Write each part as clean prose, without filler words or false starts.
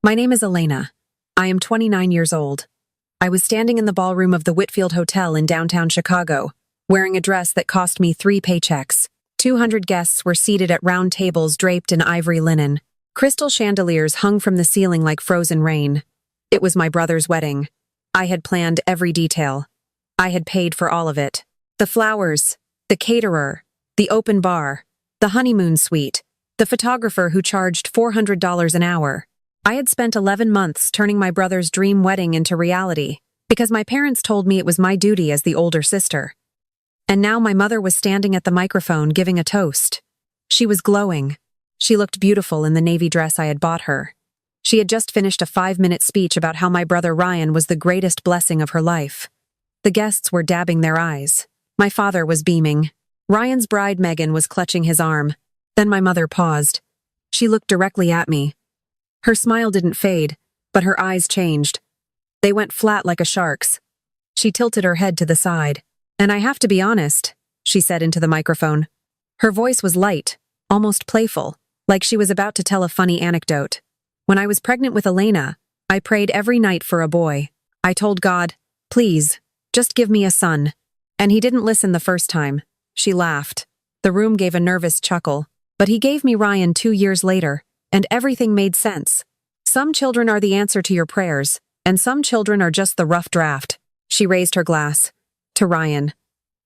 My name is Elena. I am 29 years old. I was standing in the ballroom of the Whitfield Hotel in downtown Chicago, wearing a dress that cost me 3 paychecks. 200 guests were seated at round tables draped in ivory linen. Crystal chandeliers hung from the ceiling like frozen rain. It was my brother's wedding. I had planned every detail. I had paid for all of it. The flowers, the caterer, the open bar, the honeymoon suite, the photographer who charged $400 an hour. I had spent 11 months turning my brother's dream wedding into reality, because my parents told me it was my duty as the older sister. And now my mother was standing at the microphone giving a toast. She was glowing. She looked beautiful in the navy dress I had bought her. She had just finished a 5-minute speech about how my brother Ryan was the greatest blessing of her life. The guests were dabbing their eyes. My father was beaming. Ryan's bride Megan was clutching his arm. Then my mother paused. She looked directly at me. Her smile didn't fade, but her eyes changed. They went flat like a shark's. She tilted her head to the side. "And I have to be honest," she said into the microphone. Her voice was light, almost playful, like she was about to tell a funny anecdote. "When I was pregnant with Elena, I prayed every night for a boy. I told God, please, just give me a son. And he didn't listen the first time." She laughed. The room gave a nervous chuckle. "But he gave me Ryan 2 years later, and everything made sense. Some children are the answer to your prayers, and some children are just the rough draft." She raised her glass. "To Ryan."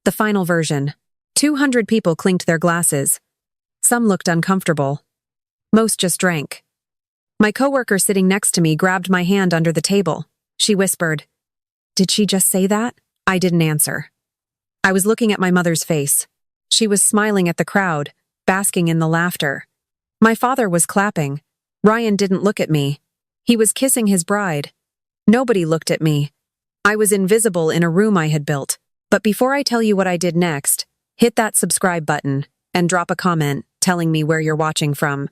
The final version. 200 people clinked their glasses. Some looked uncomfortable. Most just drank. My coworker sitting next to me grabbed my hand under the table. She whispered, "Did she just say that?" I didn't answer. I was looking at my mother's face. She was smiling at the crowd, basking in the laughter. My father was clapping. Ryan didn't look at me. He was kissing his bride. Nobody looked at me. I was invisible in a room I had built. But before I tell you what I did next, hit that subscribe button and drop a comment telling me where you're watching from.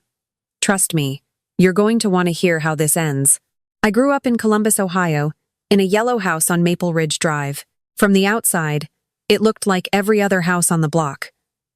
Trust me, you're going to want to hear how this ends. I grew up in Columbus, Ohio, in a yellow house on Maple Ridge Drive. From the outside, it looked like every other house on the block.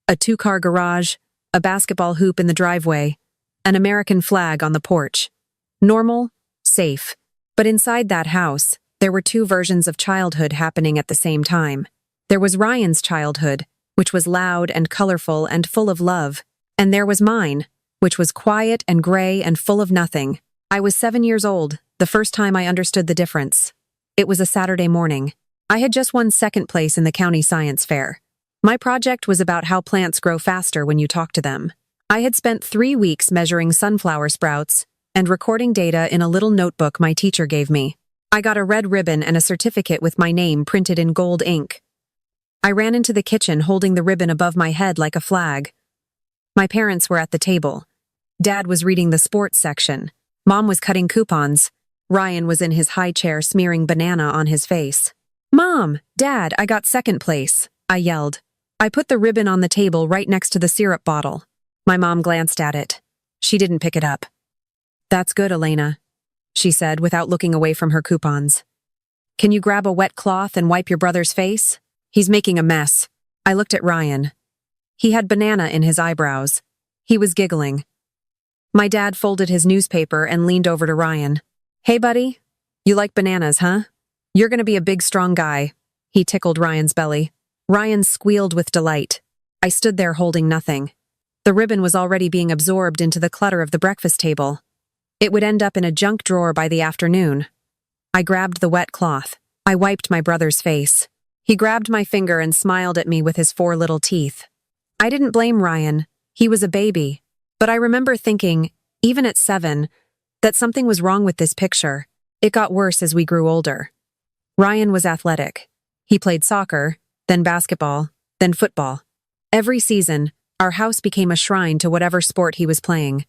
A 2-car garage, a basketball hoop in the driveway, an American flag on the porch. Normal, safe. But inside that house, there were 2 versions of childhood happening at the same time. There was Ryan's childhood, which was loud and colorful and full of love. And there was mine, which was quiet and gray and full of nothing. I was 7 years old, the first time I understood the difference. It was a Saturday morning. I had just won 2nd place in the county science fair. My project was about how plants grow faster when you talk to them. I had spent 3 weeks measuring sunflower sprouts and recording data in a little notebook my teacher gave me. I got a red ribbon and a certificate with my name printed in gold ink. I ran into the kitchen holding the ribbon above my head like a flag. My parents were at the table. Dad was reading the sports section. Mom was cutting coupons. Ryan was in his high chair smearing banana on his face. "Mom, Dad, I got 2nd place," I yelled. I put the ribbon on the table right next to the syrup bottle. My mom glanced at it. She didn't pick it up. "That's good, Elena," she said without looking away from her coupons. "Can you grab a wet cloth and wipe your brother's face? He's making a mess." I looked at Ryan. He had banana in his eyebrows. He was giggling. My dad folded his newspaper and leaned over to Ryan. "Hey, buddy, you like bananas, huh? You're gonna be a big, strong guy." He tickled Ryan's belly. Ryan squealed with delight. I stood there holding nothing. The ribbon was already being absorbed into the clutter of the breakfast table. It would end up in a junk drawer by the afternoon. I grabbed the wet cloth. I wiped my brother's face. He grabbed my finger and smiled at me with his 4 little teeth. I didn't blame Ryan. He was a baby. But I remember thinking, even at 7, that something was wrong with this picture. It got worse as we grew older. Ryan was athletic. He played soccer, then basketball, then football. Every season, our house became a shrine to whatever sport he was playing.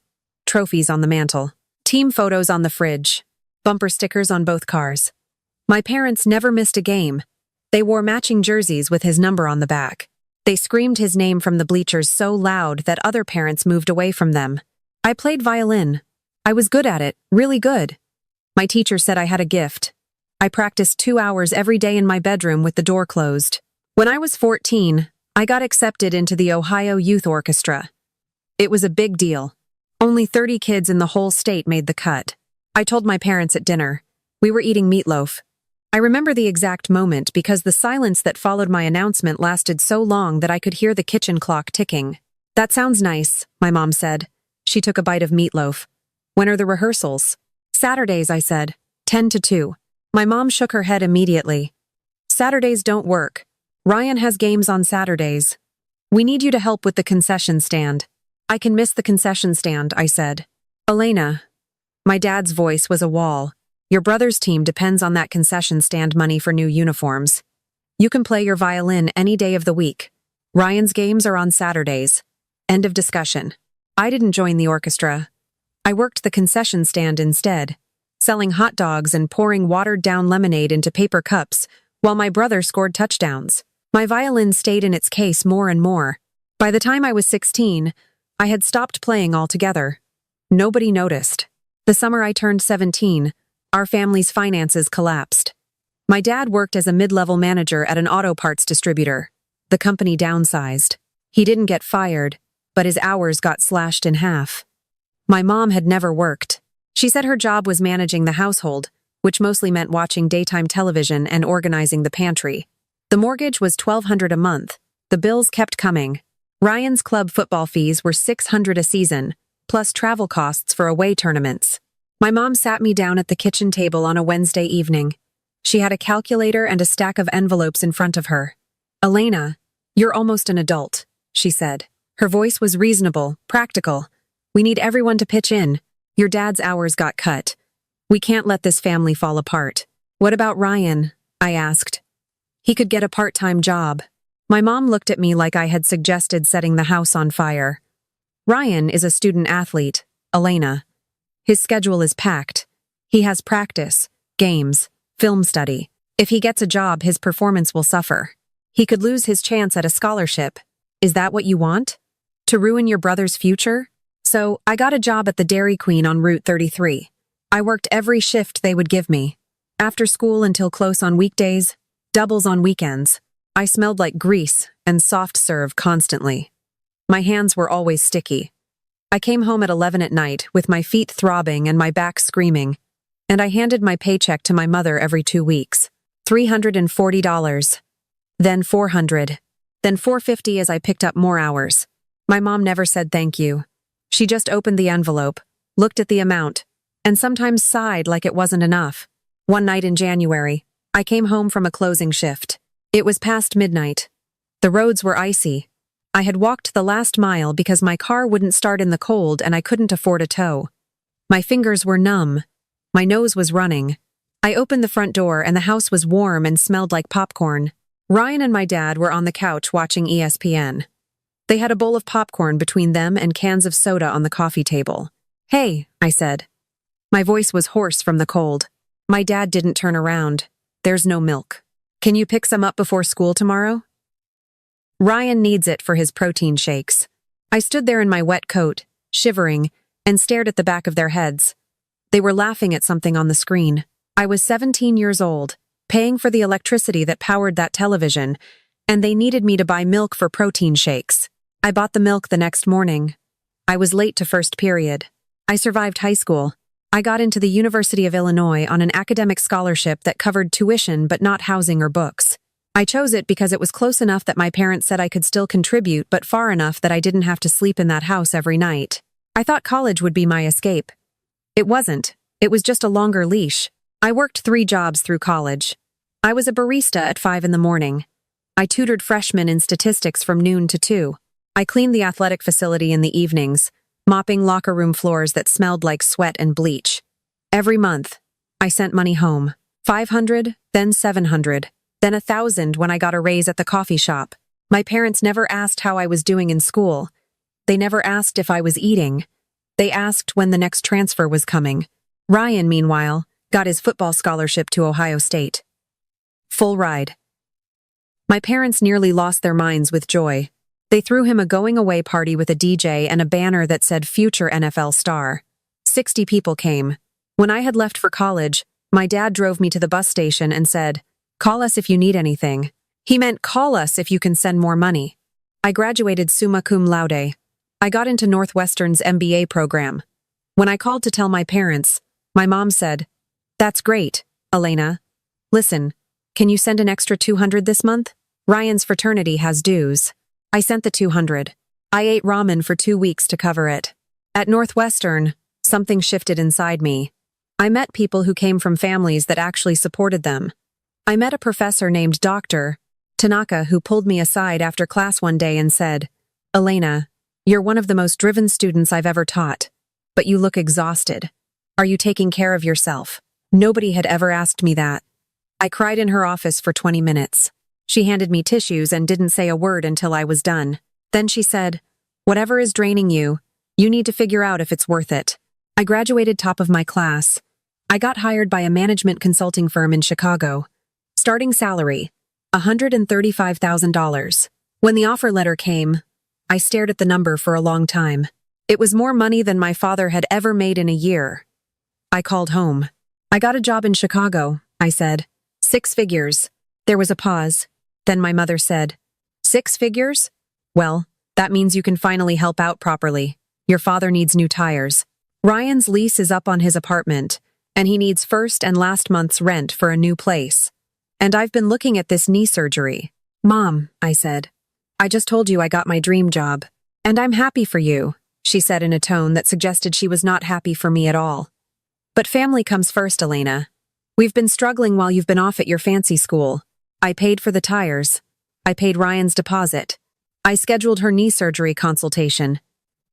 Trophies on the mantle. Team photos on the fridge. Bumper stickers on both cars. My parents never missed a game. They wore matching jerseys with his number on the back. They screamed his name from the bleachers so loud that other parents moved away from them. I played violin. I was good at it, really good. My teacher said I had a gift. I practiced 2 hours every day in my bedroom with the door closed. When I was 14, I got accepted into the Ohio Youth Orchestra. It was a big deal. Only 30 kids in the whole state made the cut. I told my parents at dinner. We were eating meatloaf. I remember the exact moment because the silence that followed my announcement lasted so long that I could hear the kitchen clock ticking. That sounds nice, my mom said. She took a bite of meatloaf. When are the rehearsals? Saturdays, I said. 10 to 2. My mom shook her head immediately. Saturdays don't work. Ryan has games on Saturdays. We need you to help with the concession stand. I can miss the concession stand, I said. Elena. My dad's voice was a wall. Your brother's team depends on that concession stand money for new uniforms. You can play your violin any day of the week. Ryan's games are on Saturdays. End of discussion. I didn't join the orchestra. I worked the concession stand instead, selling hot dogs and pouring watered-down lemonade into paper cups while my brother scored touchdowns. My violin stayed in its case more and more. By the time I was 16, I had stopped playing altogether. Nobody noticed. The summer I turned 17, our family's finances collapsed. My dad worked as a mid-level manager at an auto parts distributor. The company downsized. He didn't get fired, but his hours got slashed in half. My mom had never worked. She said her job was managing the household, which mostly meant watching daytime television and organizing the pantry. The mortgage was $1,200 a month. The bills kept coming. Ryan's club football fees were $600 a season, plus travel costs for away tournaments. My mom sat me down at the kitchen table on a Wednesday evening. She had a calculator and a stack of envelopes in front of her. Elena, you're almost an adult, she said. Her voice was reasonable, practical. We need everyone to pitch in. Your dad's hours got cut. We can't let this family fall apart. What about Ryan? I asked. He could get a part-time job. My mom looked at me like I had suggested setting the house on fire. Ryan is a student athlete, Elena. His schedule is packed. He has practice, games, film study. If he gets a job, his performance will suffer. He could lose his chance at a scholarship. Is that what you want? To ruin your brother's future? So, I got a job at the Dairy Queen on Route 33. I worked every shift they would give me. After school until close on weekdays, doubles on weekends. I smelled like grease and soft serve constantly. My hands were always sticky. I came home at 11 at night with my feet throbbing and my back screaming, and I handed my paycheck to my mother every 2 weeks. $340. Then $400. Then $450 as I picked up more hours. My mom never said thank you. She just opened the envelope, looked at the amount, and sometimes sighed like it wasn't enough. One night in January, I came home from a closing shift. It was past midnight. The roads were icy. I had walked the last mile because my car wouldn't start in the cold and I couldn't afford a tow. My fingers were numb. My nose was running. I opened the front door and the house was warm and smelled like popcorn. Ryan and my dad were on the couch watching ESPN. They had a bowl of popcorn between them and cans of soda on the coffee table. Hey, I said. My voice was hoarse from the cold. My dad didn't turn around. There's no milk. Can you pick some up before school tomorrow? Ryan needs it for his protein shakes. I stood there in my wet coat, shivering, and stared at the back of their heads. They were laughing at something on the screen. I was 17 years old, paying for the electricity that powered that television, and they needed me to buy milk for protein shakes. I bought the milk the next morning. I was late to first period. I survived high school. I got into the University of Illinois on an academic scholarship that covered tuition but not housing or books. I chose it because it was close enough that my parents said I could still contribute, but far enough that I didn't have to sleep in that house every night. I thought college would be my escape. It wasn't. It was just a longer leash. I worked 3 jobs through college. I was a barista at 5 in the morning. I tutored freshmen in statistics from noon to 2. I cleaned the athletic facility in the evenings, mopping locker room floors that smelled like sweat and bleach. Every month, I sent money home. $500, then $700, then $1,000 when I got a raise at the coffee shop. My parents never asked how I was doing in school. They never asked if I was eating. They asked when the next transfer was coming. Ryan, meanwhile, got his football scholarship to Ohio State. Full ride. My parents nearly lost their minds with joy. They threw him a going-away party with a DJ and a banner that said future NFL star. 60 people came. When I had left for college, my dad drove me to the bus station and said, "Call us if you need anything." He meant call us if you can send more money. I graduated summa cum laude. I got into Northwestern's MBA program. When I called to tell my parents, My mom said, "That's great, Elena. Listen, can you send an extra 200 this month? Ryan's fraternity has dues." I sent the 200. I ate ramen for 2 weeks to cover it. At Northwestern, something shifted inside me. I met people who came from families that actually supported them. I met a professor named Dr. Tanaka who pulled me aside after class one day and said, "Elena, you're one of the most driven students I've ever taught, but you look exhausted. Are you taking care of yourself?" Nobody had ever asked me that. I cried in her office for 20 minutes. She handed me tissues and didn't say a word until I was done. Then she said, "Whatever is draining you, you need to figure out if it's worth it." I graduated top of my class. I got hired by a management consulting firm in Chicago. Starting salary, $135,000. When the offer letter came, I stared at the number for a long time. It was more money than my father had ever made in a year. I called home. "I got a job in Chicago," I said. 6 figures. There was a pause. Then my mother said, "6 figures? Well, that means you can finally help out properly. Your father needs new tires. Ryan's lease is up on his apartment, and he needs first and last month's rent for a new place. And I've been looking at this knee surgery." "Mom," I said, "I just told you I got my dream job. And I'm happy for you," she said in a tone that suggested she was not happy for me at all. "But family comes first, Elena. We've been struggling while you've been off at your fancy school. I paid for the tires. I paid Ryan's deposit. I scheduled her knee surgery consultation.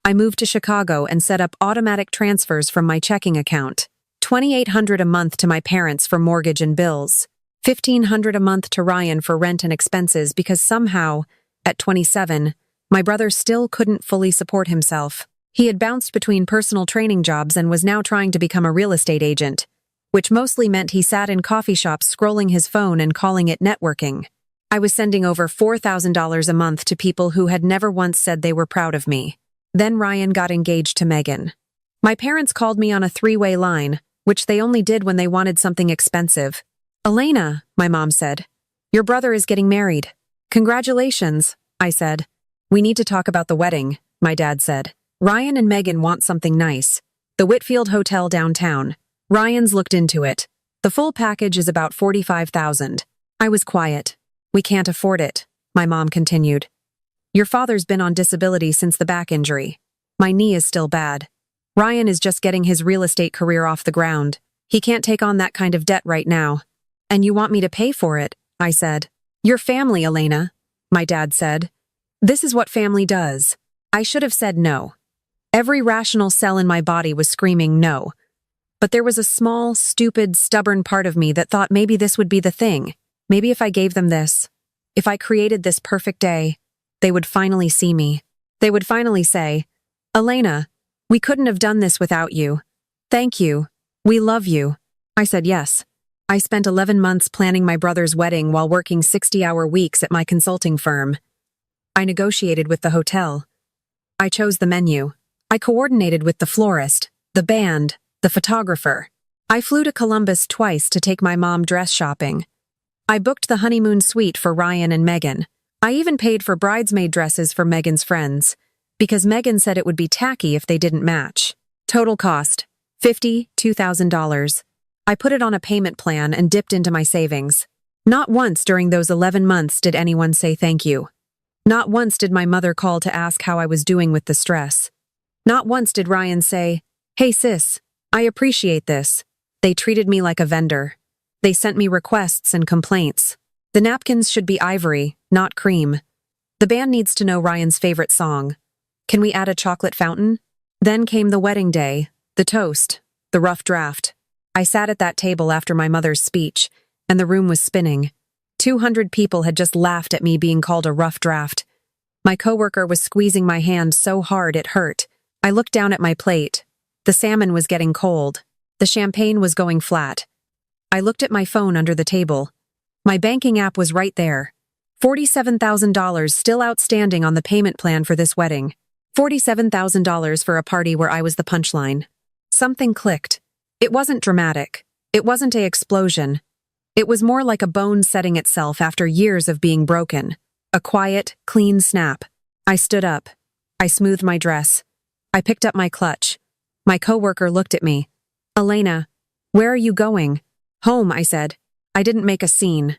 I moved to Chicago and set up automatic transfers from my checking account. $2,800 a month to my parents for mortgage and bills. $1,500 a month to Ryan for rent and expenses because somehow, at 27, my brother still couldn't fully support himself. He had bounced between personal training jobs and was now trying to become a real estate agent, which mostly meant he sat in coffee shops scrolling his phone and calling it networking. I was sending over $4,000 a month to people who had never once said they were proud of me. Then Ryan got engaged to Megan. My parents called me on a 3-way line, which they only did when they wanted something expensive. "Elena," my mom said, "your brother is getting married." "Congratulations," I said. "We need to talk about the wedding," my dad said. "Ryan and Megan want something nice. The Whitfield Hotel downtown. Ryan's looked into it. The full package is about $45,000. I was quiet. "We can't afford it," my mom continued. "Your father's been on disability since the back injury. My knee is still bad. Ryan is just getting his real estate career off the ground. He can't take on that kind of debt right now." "And you want me to pay for it," I said. "Your family, Elena," my dad said. "This is what family does." I should have said no. Every rational cell in my body was screaming no. But there was a small, stupid, stubborn part of me that thought maybe this would be the thing. Maybe if I gave them this, if I created this perfect day, they would finally see me. They would finally say, "Elena, we couldn't have done this without you. Thank you. We love you." I said yes. I spent 11 months planning my brother's wedding while working 60-hour weeks at my consulting firm. I negotiated with the hotel. I chose the menu. I coordinated with the florist, the band, the photographer. I flew to Columbus twice to take my mom dress shopping. I booked the honeymoon suite for Ryan and Megan. I even paid for bridesmaid dresses for Megan's friends, because Megan said it would be tacky if they didn't match. Total cost, $52,000. I put it on a payment plan and dipped into my savings. Not once during those 11 months did anyone say thank you. Not once did my mother call to ask how I was doing with the stress. Not once did Ryan say, "Hey sis, I appreciate this." They treated me like a vendor. They sent me requests and complaints. The napkins should be ivory, not cream. The band needs to know Ryan's favorite song. Can we add a chocolate fountain? Then came the wedding day, the toast, the rough draft. I sat at that table after my mother's speech, and the room was spinning. 200 people had just laughed at me being called a rough draft. My coworker was squeezing my hand so hard it hurt. I looked down at my plate. The salmon was getting cold. The champagne was going flat. I looked at my phone under the table. My banking app was right there. $47,000 still outstanding on the payment plan for this wedding. $47,000 for a party where I was the punchline. Something clicked. It wasn't dramatic. It wasn't an explosion. It was more like a bone setting itself after years of being broken. A quiet, clean snap. I stood up. I smoothed my dress. I picked up my clutch. My coworker looked at me. Elena, where are you going? Home, I said. I didn't make a scene.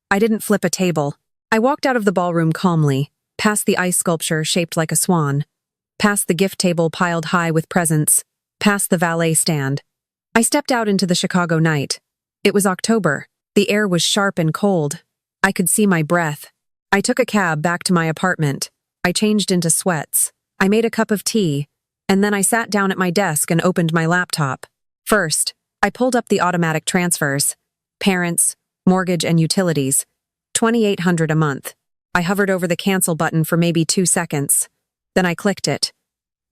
I didn't flip a table. I walked out of the ballroom calmly, past the ice sculpture shaped like a swan, past the gift table piled high with presents, past the valet stand. I stepped out into the Chicago night. It was October. The air was sharp and cold. I could see my breath. I took a cab back to my apartment. I changed into sweats. I made a cup of tea, and then I sat down at my desk and opened my laptop. First, I pulled up the automatic transfers. Parents, mortgage, and utilities. $2,800 a month. I hovered over the cancel button for maybe 2 seconds. Then I clicked it.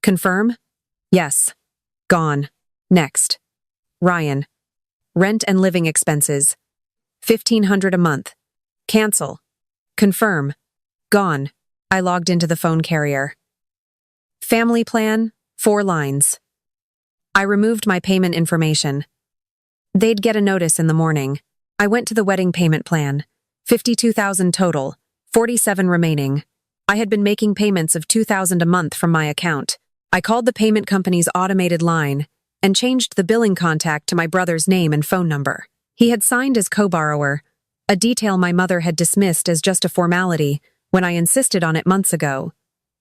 Confirm? Yes. Gone. Next. Ryan. Rent and living expenses. $1,500 a month. Cancel. Confirm. Gone. I logged into the phone carrier. Family plan, 4 lines. I removed my payment information. They'd get a notice in the morning. I went to the wedding payment plan. $52,000 total, $47,000 remaining. I had been making payments of $2,000 a month from my account. I called the payment company's automated line and changed the billing contact to my brother's name and phone number. He had signed as co-borrower, a detail my mother had dismissed as just a formality when I insisted on it months ago.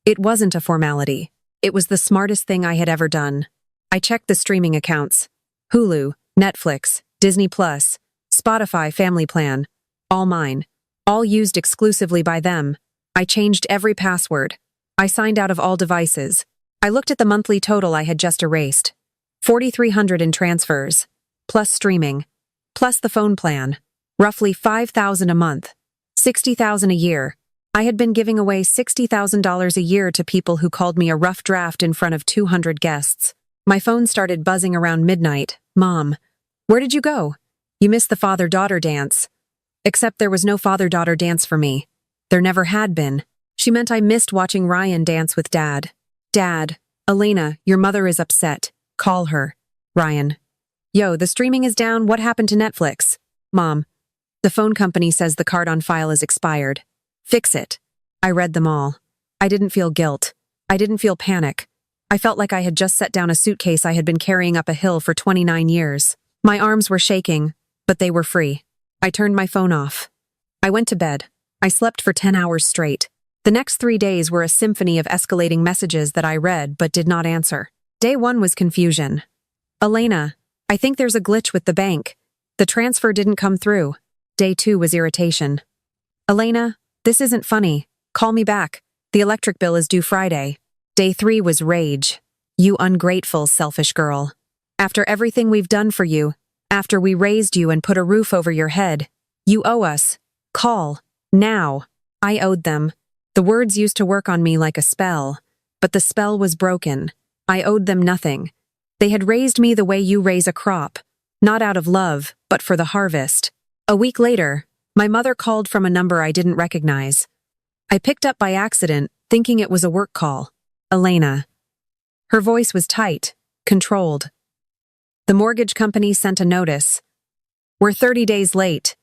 It wasn't a formality. It was the smartest thing I had ever done. I checked the streaming accounts. Hulu, Netflix, Disney+, Spotify family plan. All mine. All used exclusively by them. I changed every password. I signed out of all devices. I looked at the monthly total I had just erased. $4,300 in transfers, plus streaming, plus the phone plan. Roughly $5,000 a month. $60,000 a year. I had been giving away $60,000 a year to people who called me a rough draft in front of 200 guests. My phone started buzzing around midnight. Mom, where did you go? You missed the father-daughter dance. Except there was no father-daughter dance for me. There never had been. She meant I missed watching Ryan dance with Dad. Dad, Elena, your mother is upset. Call her. Ryan. Yo, the streaming is down. What happened to Netflix? Mom, the phone company says the card on file is expired. Fix it. I read them all. I didn't feel guilt. I didn't feel panic. I felt like I had just set down a suitcase I had been carrying up a hill for 29 years. My arms were shaking, but they were free. I turned my phone off. I went to bed. I slept for 10 hours straight. The next 3 days were a symphony of escalating messages that I read but did not answer. Day 1 was confusion. Elena, I think there's a glitch with the bank. The transfer didn't come through. Day 2 was irritation. Elena, this isn't funny. Call me back. The electric bill is due Friday. Day 3 was rage. You ungrateful, selfish girl. After everything we've done for you, after we raised you and put a roof over your head, you owe us. Call. Now. I owed them. The words used to work on me like a spell, but the spell was broken. I owed them nothing. They had raised me the way you raise a crop, not out of love, but for the harvest. A week later, my mother called from a number I didn't recognize. I picked up by accident, thinking it was a work call. Elena. Her voice was tight, controlled. The mortgage company sent a notice. We're 30 days late.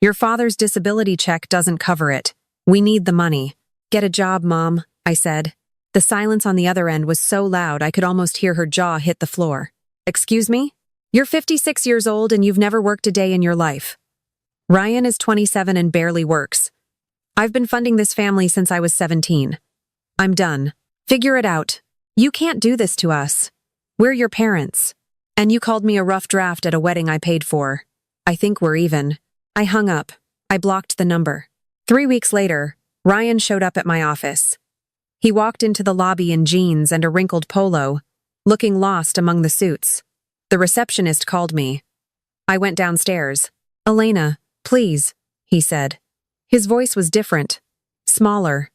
Your father's disability check doesn't cover it. We need the money. Get a job, Mom, I said. The silence on the other end was so loud I could almost hear her jaw hit the floor. Excuse me? You're 56 years old and you've never worked a day in your life. Ryan is 27 and barely works. I've been funding this family since I was 17. I'm done. Figure it out. You can't do this to us. We're your parents. And you called me a rough draft at a wedding I paid for. I think we're even. I hung up. I blocked the number. 3 weeks later, Ryan showed up at my office. He walked into the lobby in jeans and a wrinkled polo, looking lost among the suits. The receptionist called me. I went downstairs. Elena, please, he said. His voice was different, smaller.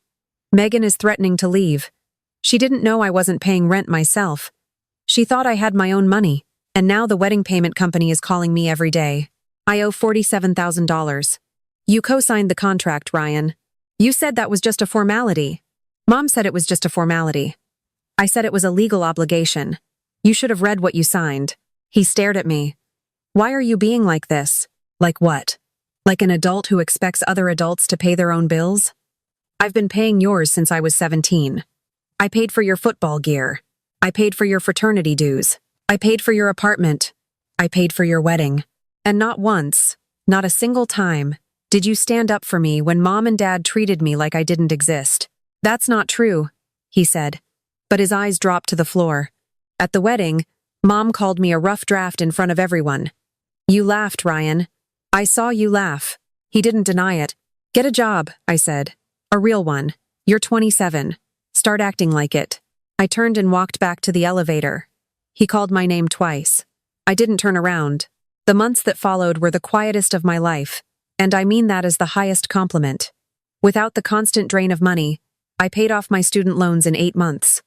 Megan is threatening to leave. She didn't know I wasn't paying rent myself. She thought I had my own money, and now the wedding payment company is calling me every day. I owe $47,000. You co-signed the contract, Ryan. You said that was just a formality. Mom said it was just a formality. I said it was a legal obligation. You should have read what you signed. He stared at me. Why are you being like this? Like what? Like an adult who expects other adults to pay their own bills? I've been paying yours since I was 17. I paid for your football gear. I paid for your fraternity dues. I paid for your apartment. I paid for your wedding. And not once, not a single time, did you stand up for me when Mom and Dad treated me like I didn't exist. That's not true, he said, but his eyes dropped to the floor. At the wedding, Mom called me a rough draft in front of everyone. You laughed, Ryan. I saw you laugh. He didn't deny it. Get a job, I said. A real one. You're 27. Start acting like it. I turned and walked back to the elevator. He called my name twice. I didn't turn around. The months that followed were the quietest of my life, and I mean that as the highest compliment. Without the constant drain of money, I paid off my student loans in 8 months.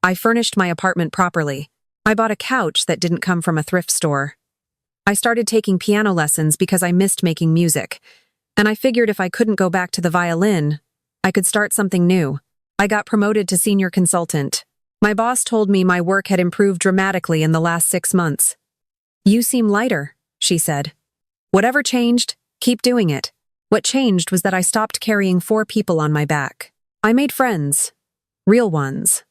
I furnished my apartment properly. I bought a couch that didn't come from a thrift store. I started taking piano lessons because I missed making music, and I figured if I couldn't go back to the violin, I could start something new. I got promoted to senior consultant. My boss told me my work had improved dramatically in the last 6 months. You seem lighter, she said. Whatever changed, keep doing it. What changed was that I stopped carrying 4 people on my back. I made friends. Real ones.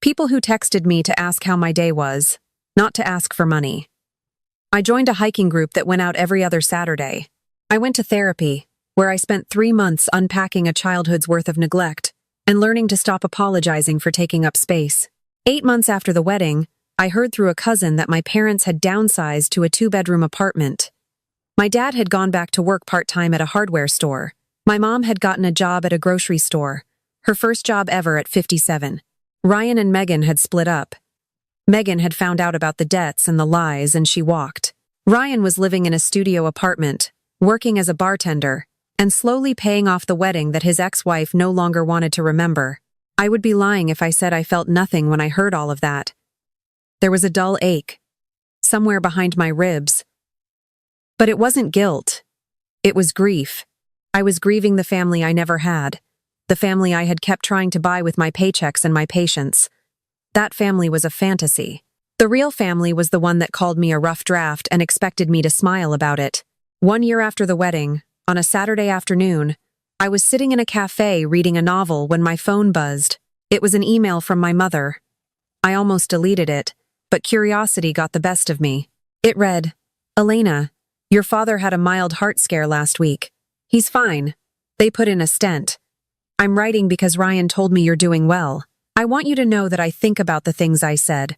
People who texted me to ask how my day was, not to ask for money. I joined a hiking group that went out every other Saturday. I went to therapy, where I spent 3 months unpacking a childhood's worth of neglect and learning to stop apologizing for taking up space. 8 months after the wedding, I heard through a cousin that my parents had downsized to a 2-bedroom apartment. My dad had gone back to work part-time at a hardware store. My mom had gotten a job at a grocery store, her first job ever at 57. Ryan and Megan had split up. Megan had found out about the debts and the lies, and she walked. Ryan was living in a studio apartment, working as a bartender, and slowly paying off the wedding that his ex-wife no longer wanted to remember. I would be lying if I said I felt nothing when I heard all of that. There was a dull ache, somewhere behind my ribs. But it wasn't guilt. It was grief. I was grieving the family I never had, the family I had kept trying to buy with my paychecks and my patience. That family was a fantasy. The real family was the one that called me a rough draft and expected me to smile about it. 1 year after the wedding, on a Saturday afternoon, I was sitting in a cafe reading a novel when my phone buzzed. It was an email from my mother. I almost deleted it, but curiosity got the best of me. It read, Elena, your father had a mild heart scare last week. He's fine. They put in a stent. I'm writing because Ryan told me you're doing well. I want you to know that I think about the things I said.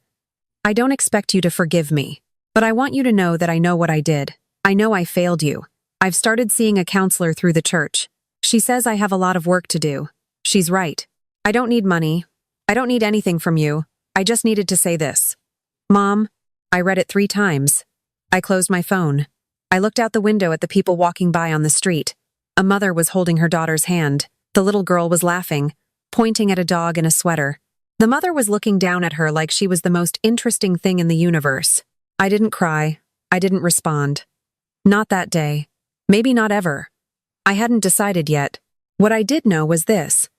I don't expect you to forgive me, but I want you to know that I know what I did. I know I failed you. I've started seeing a counselor through the church. She says I have a lot of work to do. She's right. I don't need money. I don't need anything from you. I just needed to say this. Mom, I read it 3 times. I closed my phone. I looked out the window at the people walking by on the street. A mother was holding her daughter's hand. The little girl was laughing, pointing at a dog in a sweater. The mother was looking down at her like she was the most interesting thing in the universe. I didn't cry. I didn't respond. Not that day. Maybe not ever. I hadn't decided yet. What I did know was this.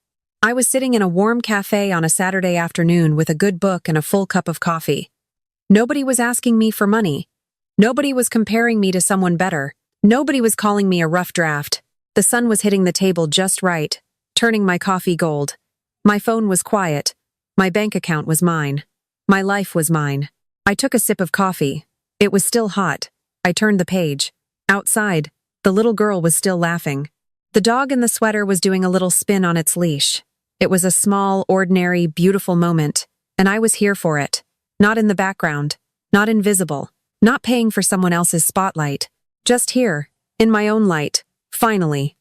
I was sitting in a warm cafe on a Saturday afternoon with a good book and a full cup of coffee. Nobody was asking me for money. Nobody was comparing me to someone better. Nobody was calling me a rough draft. The sun was hitting the table just right, turning my coffee gold. My phone was quiet. My bank account was mine. My life was mine. I took a sip of coffee. It was still hot. I turned the page. Outside, the little girl was still laughing. The dog in the sweater was doing a little spin on its leash. It was a small, ordinary, beautiful moment, and I was here for it. Not in the background, not invisible, not paying for someone else's spotlight. Just here, in my own light, finally.